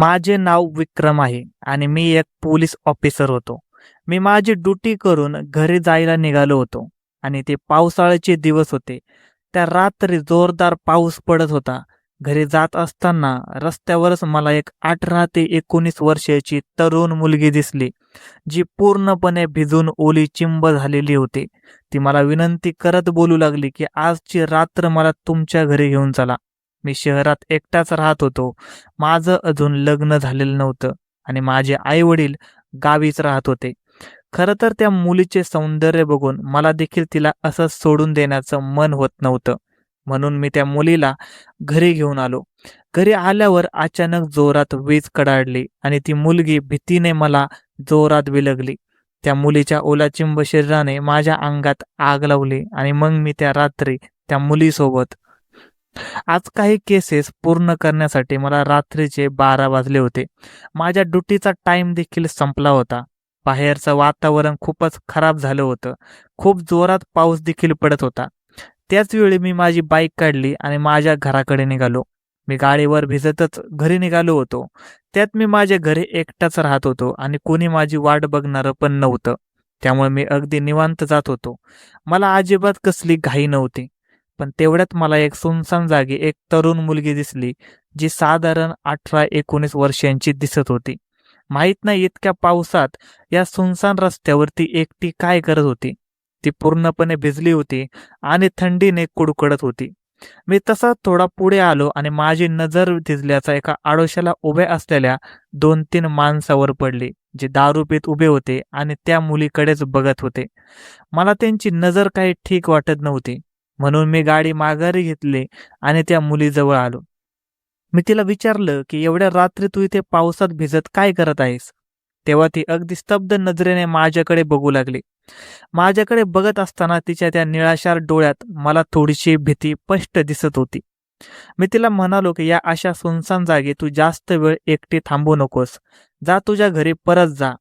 माझे नाव विक्रम आहे आणि मी एक पोलीस ऑफिसर होतो. मी माझी ड्युटी करून घरी जायला निघालो होतो आणि ते पावसाळ्याचे दिवस होते. त्या रात्री जोरदार पाऊस पडत होता. घरी जात असताना रस्त्यावरच मला एक 18 ते 19 वर्षाची तरुण मुलगी दिसली, जी पूर्णपणे भिजून ओलीचिंब झालेली होती. ती मला विनंती करत बोलू लागली, की आजची रात्र मला तुमच्या घरी घेऊन चला. मी शहरात एकटाच राहत होतो. माझं अजून लग्न झालेलं नव्हतं आणि माझे आई-वडील गावीच राहत होते. खरं तर त्या मुलीचे सौंदर्य बघून मला देखील तिला असंच सोडून देण्याचं मन होत नव्हतं. म्हणून मी त्या मुलीला घरी घेऊन आलो. घरी आल्यावर अचानक जोरात वीज कडाडली आणि ती मुलगी भीतीने मला जोरात बिलगली. त्या मुलीच्या ओलाचिंब शरीराने माझ्या अंगात आग लावली आणि मग मी त्या रात्री त्या मुलीसोबत आज काही केसेस पूर्ण करण्यासाठी मला रात्रीचे 12 वाजले होते. माझ्या ड्युटीचा टाइम देखील संपला होता. बाहेरचं वातावरण खूपच खराब झालं होतं. खूप जोरात पाऊस देखील पडत होता. त्याच वेळी मी माझी बाईक काढली आणि माझ्या घराकडे निघालो. मी गाडीवर भिजतच घरी निघालो होतो. त्यात मी माझ्या घरी एकटाच राहत होतो आणि कोणी माझी वाट बघणारं पण नव्हतं. त्यामुळे मी अगदी निवांत जात होतो. मला अजिबात कसली घाई नव्हती. पण तेवढ्यात मला एक सुनसान जागी एक तरुण मुलगी दिसली, जी साधारण 18-19 वर्षांची दिसत होती. माहीत नाही इतक्या पावसात या सुनसान रस्त्यावरती एकटी काय करत होती. ती पूर्णपणे भिजली होती आणि थंडीने कुडकुडत होती. मी तसा थोडा पुढे आलो आणि माझी नजर तिथल्याच एका आडोशाला उभ्या असलेल्या 2-3 माणसावर पडली, जे दारू पीत उभे होते आणि त्या मुलीकडेच बघत होते. मला त्यांची नजर काही ठीक वाटत नव्हती. म्हणून मी गाडी माघारी घेतली आणि त्या मुलीजवळ आलो. मी तिला विचारलं, की "एवढ्या रात्री तू इथे पावसात भिजत काय करत आहेस?" तेव्हा ती अगदी स्तब्ध नजरेने माझ्याकडे बघू लागली. माझ्याकडे बघत असताना तिच्या त्या निळाशार डोळ्यात मला थोडीशी भीती स्पष्ट दिसत होती. मी तिला म्हणालो, की "या अशा सुनसान जागी तू जास्त वेळ एकटी थांबू नकोस. जा तुझ्या घरी परत जा."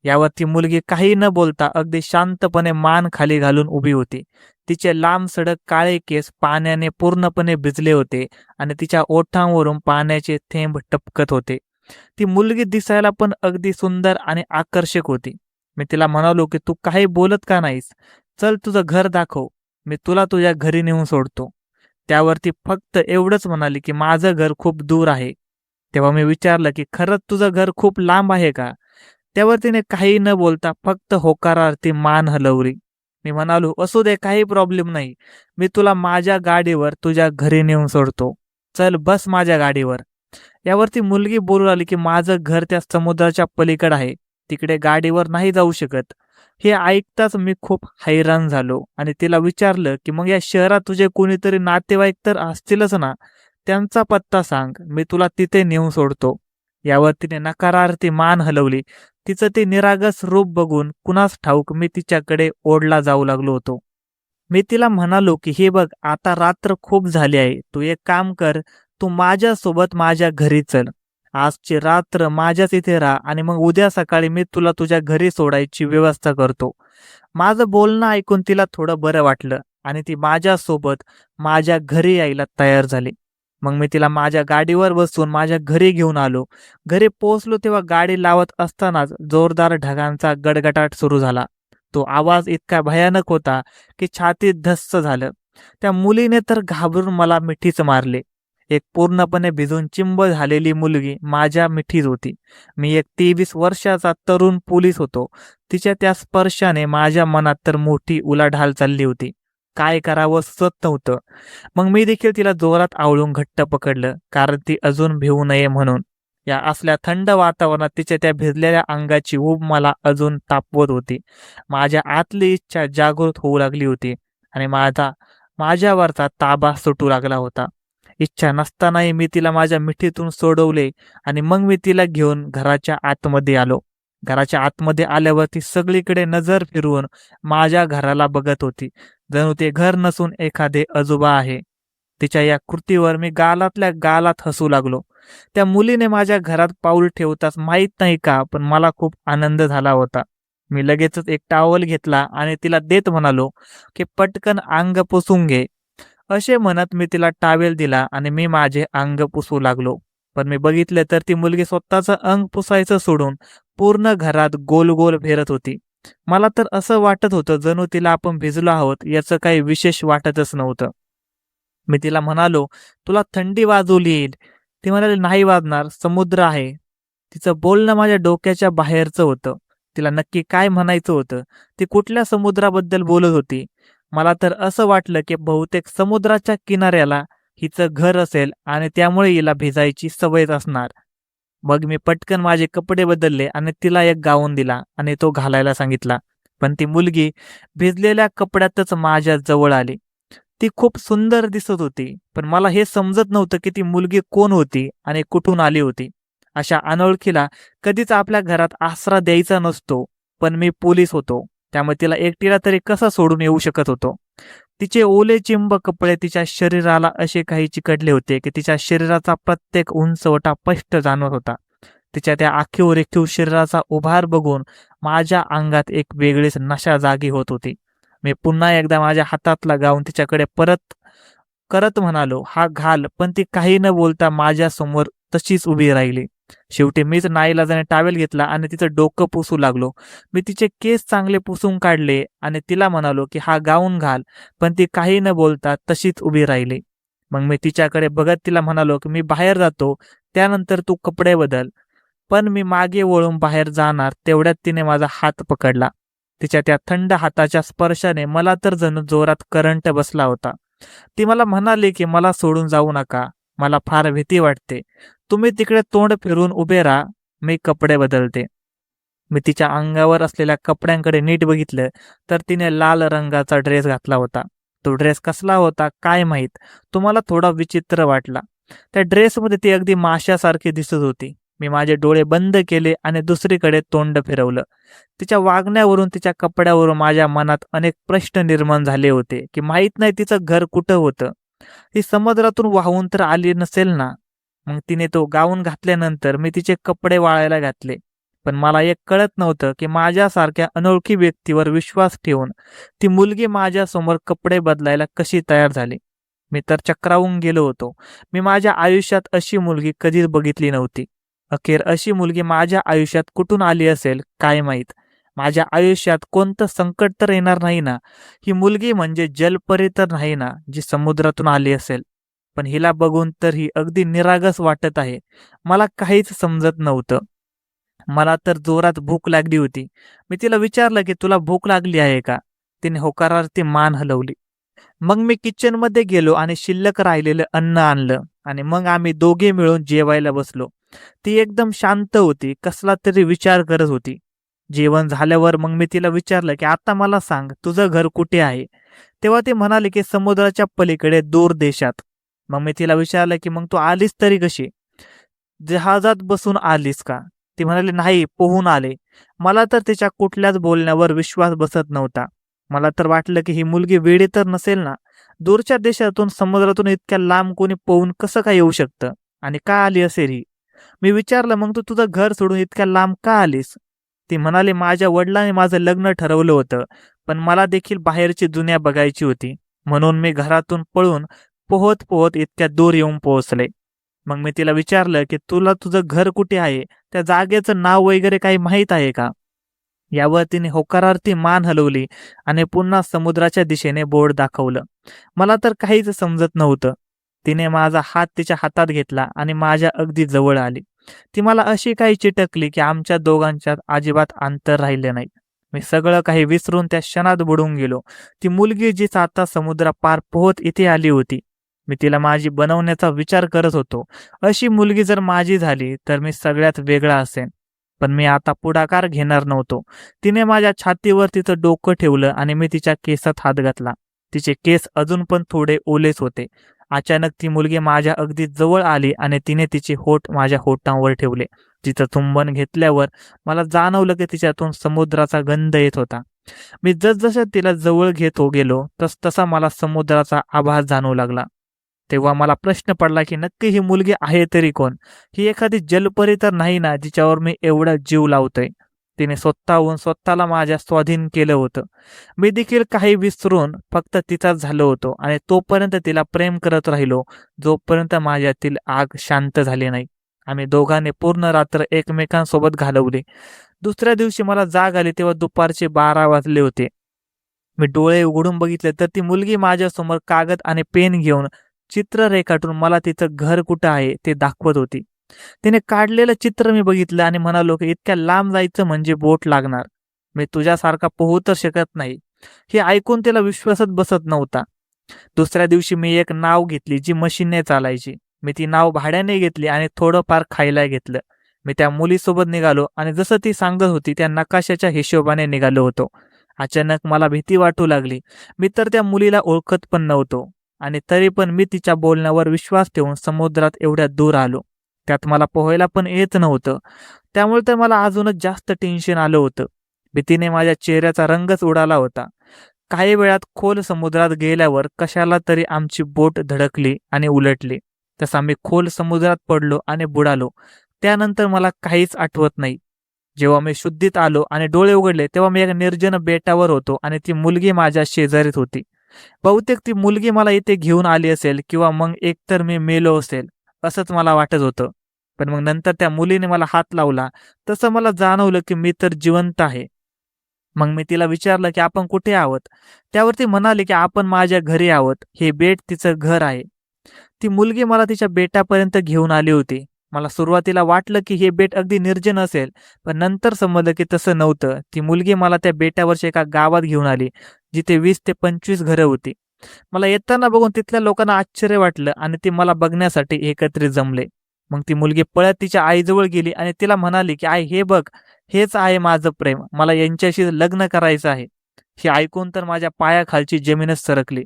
यावर ती मुलगी काही न बोलता अगदी शांतपणे मान खाली घालून उभी होती. तिचे लांब सडक काळे केस पाण्याने पूर्णपणे भिजले होते आणि तिच्या ओठांवरून पाण्याचे थेंब टपकत होते. ती मुलगी दिसायला पण अगदी सुंदर आणि आकर्षक होती. मी तिला म्हणालो, की "तू काही बोलत का नाहीस? चल तुझं घर दाखव. मी तुला तुझ्या घरी नेऊन सोडतो." त्यावर ती फक्त एवढंच म्हणाली, की "माझं घर खूप दूर आहे." तेव्हा मी विचारलं, की "खरंच तुझं घर खूप लांब आहे का?" त्यावर तिने काही न बोलता फक्त होकारार्थी मान हलवली. मी म्हणालो, "असू दे, काही प्रॉब्लेम नाही. मी तुला माझ्या गाडीवर तुझ्या घरी नेऊन सोडतो. चल बस माझ्या गाडीवर." यावरती मुलगी बोलू लागली, की "माझं घर त्या समुद्राच्या पलीकडे आहे. तिकडे गाडीवर नाही जाऊ शकत." हे ऐकताच मी खूप हैराण झालो आणि तिला विचारलं, की "मग या शहरात तुझे कोणीतरी नातेवाईक तर असतीलच ना? त्यांचा पत्ता सांग. मी तुला तिथे नेऊन सोडतो." यावर तिने नकारार्थी मान हलवली. तिचं ते निरागस रूप बघून कुणास ठाऊक मी तिच्याकडे ओढला जाऊ लागलो होतो. मी तिला म्हणालो, की "हे बघ, आता रात्र खूप झाली आहे. तू एक काम कर, तू माझ्यासोबत माझ्या घरी चल. आजची रात्र माझ्याच इथे राहा आणि मग उद्या सकाळी मी तुला तुझ्या घरी सोडायची व्यवस्था करतो." माझं बोलणं ऐकून तिला थोडं बरं वाटलं आणि ती माझ्यासोबत माझ्या घरी यायला तयार झाली. मग मी तिला माझ्या गाडीवर बसवून माझ्या घरी घेऊन आलो. घरी पोहोचलो तेव्हा गाडी लावत असतानाच जोरदार ढगांचा गडगडाट सुरू झाला. तो आवाज इतका भयानक होता, की छातीत धस्स झालं. त्या मुलीने तर घाबरून मला मिठीच मारली. एक पूर्णपणे भिजून चिंब झालेली मुलगी माझ्या मिठीत होती. मी एक 23 वर्षाचा तरुण पोलीस होतो. तिच्या त्या स्पर्शाने माझ्या मनात तर मोठी उलाढाल चालली होती. काय करावं सुचत नव्हतं. मग मी देखील तिला जोरात आवळून घट्ट पकडलं, कारण ती अजून भिवू नये म्हणून. या असल्या थंड वातावरणात तिच्या त्या भिजलेल्या अंगाची ऊब मला अजून तापवत होती. माझ्या आतली इच्छा जागृत होऊ लागली होती आणि माझ्यावरचा ताबा सुटू लागला होता. इच्छा नसतानाही मी तिला माझ्या मिठीतून सोडवले आणि मग मी तिला घेऊन घराच्या आतमध्ये आलो. घराच्या आतमध्ये आल्यावर ती सगळीकडे नजर फिरवून माझ्या घराला बघत होती. जणू ते घर नसून एखादे आजोबा आहे. तिच्या या कृतीवर मी गालातल्या गालात हसू लागलो. त्या मुलीने माझ्या घरात पाऊल ठेवताच माहीत नाही का, पण मला खूप आनंद झाला होता. मी लगेचच एक टॉवेल घेतला आणि तिला देत म्हणालो, की "पटकन अंग पुसून घे." असे म्हणत मी तिला टॉवेल दिला आणि मी माझे अंग पुसू लागलो. पण मी बघितलं तर ती मुलगी स्वतःचं अंग पुसायचं सोडून पूर्ण घरात गोल गोल फिरत होती. मला तर असं वाटत होतं जणू तिला आपण भिजलो आहोत याचं काही विशेष वाटतच नव्हतं. मी तिला म्हणालो, "तुला थंडी वाजवली येईल." ती म्हणाली, "नाही वाजणार, समुद्र आहे." तिचं बोलणं माझ्या डोक्याच्या बाहेरचं होतं. तिला नक्की काय म्हणायचं होतं? ती कुठल्या समुद्राबद्दल बोलत होती? मला तर असं वाटलं, की बहुतेक समुद्राच्या किनाऱ्याला हिचं घर असेल आणि त्यामुळे हिला भिजायची सवयच असणार. मग मी पटकन माझे कपडे बदलले आणि तिला एक गाऊन दिला आणि तो घालायला सांगितला. पण ती मुलगी भिजलेल्या कपड्यातच माझ्या जवळ आली. ती खूप सुंदर दिसत होती, पण मला हे समजत नव्हतं की ती मुलगी कोण होती आणि कुठून आली होती. अशा अनोळखीला कधीच आपल्या घरात आसरा द्यायचा नसतो, पण मी पोलीस होतो. त्यामुळे तिला एकटीला तरी कसा सोडून येऊ शकत होतो. तिचे ओले चिंब कपडे तिच्या शरीराला असे काही चिकटले होते की तिच्या शरीराचा प्रत्येक उंचवटा स्पष्ट जाणवत होता. तिच्या त्या आखीव रेखीव शरीराचा उभार बघून माझ्या अंगात एक वेगळीच नशा जागी होत होती. मी पुन्हा एकदा माझ्या हातातला गाऊन तिच्याकडे परत करत म्हणालो, "हा घाल." पण ती काही न बोलता माझ्यासमोर तशीच उभी राहिली. शेवटी मीच नाईलाजाने टॉवेल घेतला आणि तिचं डोकं पुसू लागलो. मी तिचे केस चांगले पुसून काढले आणि तिला म्हणालो, की "हा गाऊन घाल." पण ती काही न बोलता तशीच उभी राहिली. मग मी तिच्याकडे बघत तिला म्हणालो, की "मी बाहेर जातो, त्यानंतर तू कपडे बदल." पण मी मागे वळून बाहेर जाणार तेवढ्यात तिने माझा हात पकडला. तिच्या त्या थंड हाताच्या स्पर्शाने मला तर जणू जोरात करंट बसला होता. ती मला म्हणाली, की "मला सोडून जाऊ नका. मला फार भीती वाटते. तुम्ही तिकडे तोंड फिरून उभे राहा. मी कपडे बदलते." मी तिच्या अंगावर असलेल्या कपड्यांकडे नीट बघितलं तर तिने लाल रंगाचा ड्रेस घातला होता. तो ड्रेस कसला होता काय माहीत, तो मला थोडा विचित्र वाटला. त्या ड्रेसमध्ये ती अगदी माशासारखी दिसत होती. मी माझे डोळे बंद केले आणि दुसरीकडे तोंड फिरवलं. तिच्या वागण्यावरून, तिच्या कपड्यावरून माझ्या मनात अनेक प्रश्न निर्माण झाले होते, की माहीत नाही तिचं घर कुठं होतं. ती समुद्रातून वाहून तर आली नसेल ना? मग तिने तो गाऊन घातल्यानंतर मी तिचे कपडे वाळायला घातले. पण मला एक कळत नव्हतं, की माझ्यासारख्या अनोळखी व्यक्तीवर विश्वास ठेवून ती मुलगी माझ्यासमोर कपडे बदलायला कशी तयार झाली. मी तर चक्रावून गेलो होतो. मी माझ्या आयुष्यात अशी मुलगी कधीच बघितली नव्हती. अखेर अशी मुलगी माझ्या आयुष्यात कुठून आली असेल काय माहीत. माझ्या आयुष्यात कोणतं संकट तर येणार नाही ना? ही मुलगी म्हणजे जलपरी तर नाही ना, जी समुद्रातून आली असेल? पण हिला बघून तर ही अगदी निरागस वाटत आहे. मला काहीच समजत नव्हतं. मला तर जोरात भूक लागली होती. मी तिला विचारलं, की "तुला भूक लागली आहे का?" तिने होकारार्थी मान हलवली. मग मी किचनमध्ये गेलो आणि शिल्लक राहिलेलं अन्न आणलं आणि मग आम्ही दोघे मिळून जेवायला बसलो. ती एकदम शांत होती, कसला तरी विचार करत होती. जेवण झाल्यावर मग मी तिला विचारलं, की "आता मला सांग, तुझं घर कुठे आहे?" तेव्हा ती म्हणाली, की "समुद्राच्या पलीकडे दूर देशात." मग मी तिला विचारलं, की "मग तू आलीस तरी कशी? जहाजात बसून आलीस का?" ती म्हणाली, "नाही, पोहून आले." मला तर तिच्या कुठल्याच बोलण्यावर विश्वास बसत नव्हता. मला तर वाटलं, की ही मुलगी वेडी तर नसेल ना? दूरच्या देशातून, समुद्रातून इतक्या लांब कोणी पोहून कसं काय येऊ शकतं? आणि का आली असेल ही? मी विचारलं, "मग तू तुझं घर सोडून इतक्या लांब का आलीस?" ती म्हणाली, "माझ्या वडिलांनी माझं लग्न ठरवलं होतं, पण मला देखील बाहेरची दुनिया बघायची होती. म्हणून मी घरातून पळून पोहत पोहत इतक्या दूर येऊन पोहोचले." मग मी तिला विचारलं, की "तुला तुझं घर कुठे आहे? त्या जागेचं नाव वगैरे काही माहीत आहे का?" यावर तिने होकारार्थी मान हलवली आणि पुन्हा समुद्राच्या दिशेने बोट दाखवलं. मला तर काहीच समजत नव्हतं. तिने माझा हात तिच्या हातात घेतला आणि माझ्या अगदी जवळ आली. ती मला अशी काही चिटकली, की आमच्या दोघांच्यात अजिबात अंतर राहिले नाही. मी सगळं काही विसरून त्या क्षणात बुडून गेलो. ती मुलगी जीच आता समुद्रापार पोहत इथे आली होती. मी तिला माझी बनवण्याचा विचार करत होतो. अशी मुलगी जर माझी झाली, तर मी सगळ्यात वेगळा असेन. पण मी आता पुढाकार घेणार नव्हतो. तिने माझ्या छातीवर तिचं डोकं ठेवलं आणि मी तिच्या केसात हात घातला. तिचे केस अजून पण थोडे ओलेच होते. अचानक ती मुलगी माझ्या अगदी जवळ आली आणि तिने तिचे होठ माझ्या होठांवर ठेवले. तिचं चुंबन घेतल्यावर मला जाणवलं की तिच्यातून समुद्राचा गंध येत होता. मी जसजसं तिला जवळ घेत गेलो तसा मला समुद्राचा आभास जाणवू लागला. तेव्हा मला प्रश्न पडला की नक्की ही मुलगी आहे तरी कोण? ही एखादी जलपरी तर नाही ना जिच्यावर मी एवढा जीव लावतोय. तिने स्वतःहून स्वतःला माझ्या स्वाधीन केलं होतं. मी देखील काही विसरून फक्त तिचाच झालो होतो आणि तोपर्यंत तिला प्रेम करत राहिलो जोपर्यंत माझ्यातील आग शांत झाली नाही. आम्ही दोघांनी पूर्ण रात्र एकमेकांसोबत घालवली. दुसऱ्या दिवशी मला जाग आली तेव्हा दुपारचे 12 वाजले होते. मी डोळे उघडून बघितले तर ती मुलगी माझ्यासमोर कागद आणि पेन घेऊन चित्र रेखाटून मला तिचं घर कुठं आहे ते दाखवत होती. तिने काढलेलं चित्र मी बघितलं आणि म्हणालो की इतक्या लांब जायचं म्हणजे बोट लागणार. मी तुझ्यासारखा पोहू तर शकत नाही. हे ऐकून तिला विश्वासच बसत नव्हता. दुसऱ्या दिवशी मी एक नाव घेतली जी मशीनने चालायची. मी ती नाव भाड्याने घेतली आणि थोडंफार खायला घेतलं. मी त्या मुलीसोबत निघालो आणि जसं ती सांगत होती त्या नकाशाच्या हिशोबाने निघालो होतो. अचानक मला भीती वाटू लागली. मी तर त्या मुलीला ओळखत पण नव्हतो आणि तरी पण मी तिच्या बोलण्यावर विश्वास ठेवून समुद्रात एवढ्या दूर आलो. त्यात मला पोहायला पण येत नव्हतं. त्यामुळे तर मला अजूनच जास्त टेन्शन आलं होतं. भीतीने माझ्या चेहऱ्याचा रंगच उडाला होता. काही वेळात खोल समुद्रात गेल्यावर कशाला तरी आमची बोट धडकली आणि उलटली. तसा मी खोल समुद्रात पडलो आणि बुडालो. त्यानंतर मला काहीच आठवत नाही. जेव्हा मी शुद्धीत आलो आणि डोळे उघडले तेव्हा मी एका निर्जन बेटावर होतो आणि ती मुलगी माझ्या शेजारीच होती. बहुतेक ती मुलगी मला इथे घेऊन आली असेल किंवा मग एकतर मी मेलो असेल असंच मला वाटत होतं. पण मग नंतर त्या मुलीने मला हात लावला तसं मला जाणवलं की मी तर जिवंत आहे. मग मी तिला विचारलं की आपण कुठे आहोत? त्यावर ती म्हणाली की आपण माझ्या घरी आहोत. हे बेट तिचं घर आहे. ती मुलगी मला तिच्या बेटापर्यंत घेऊन आली होती. मला सुरुवातीला वाटलं की हे बेट अगदी निर्जन असेल, पण नंतर समजलं की तसं नव्हतं. ती मुलगी मला त्या बेटावरच्या एका गावात घेऊन आली, जिथे 20 ते 25 घरं होती. मला येताना बघून तिथल्या लोकांना आश्चर्य वाटलं आणि ते मला बघण्यासाठी एकत्रित जमले. मग ती मुलगी पळत तिच्या आईजवळ गेली आणि तिला म्हणाली की आई हे बघ, हेच आहे माझं प्रेम. मला यांच्याशी लग्न करायचं आहे. हे ऐकून तर माझ्या पायाखालची जमीनच सरकली.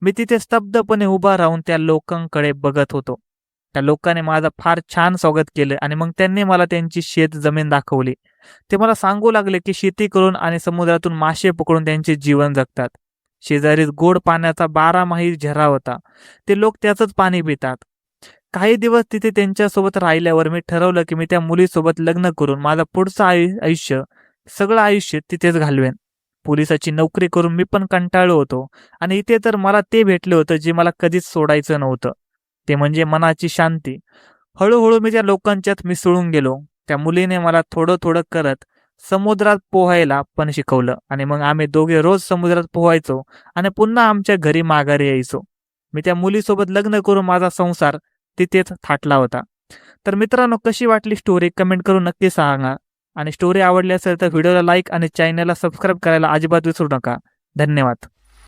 मी तिथे स्तब्धपणे उभा राहून त्या लोकांकडे बघत होतो. त्या लोकांनी माझं फार छान स्वागत केलं आणि मग त्यांनी मला त्यांची शेत जमीन दाखवली. ते मला सांगू लागले की शेती करून आणि समुद्रातून मासे पकडून त्यांचे जीवन जगतात. शेजारीच गोड पाण्याचा 12माही झरा होता. ते लोक त्याचंच पाणी पितात. काही दिवस तिथे त्यांच्यासोबत राहिल्यावर मी ठरवलं की मी त्या मुलीसोबत लग्न करून माझं पुढचं आयुष्य, सगळं आयुष्य तिथेच घालवेन. पोलिसाची नोकरी करून मी पण कंटाळलो होतो आणि इथे तर मला ते भेटले होतं जे मला कधीच सोडायचं नव्हतं. ते म्हणजे मनाची शांती. हळूहळू मी त्या लोकांच्यात मिसळून गेलो. त्या मुलीने मला थोडं थोडं करत समुद्रात पोहायला पण शिकवलं आणि मग आम्ही दोघे रोज समुद्रात पोहायचो आणि पुन्हा आमच्या घरी माघारी यायचो. मी त्या मुलीसोबत लग्न करून माझा संसार तिथेच थाटला होता. तर मित्रांनो, कशी वाटली स्टोरी कमेंट करून नक्की सांगा. आणि स्टोरी आवडली असेल तर व्हिडिओला लाईक आणि चॅनलला सबस्क्राईब करायला अजिबात विसरू नका. धन्यवाद.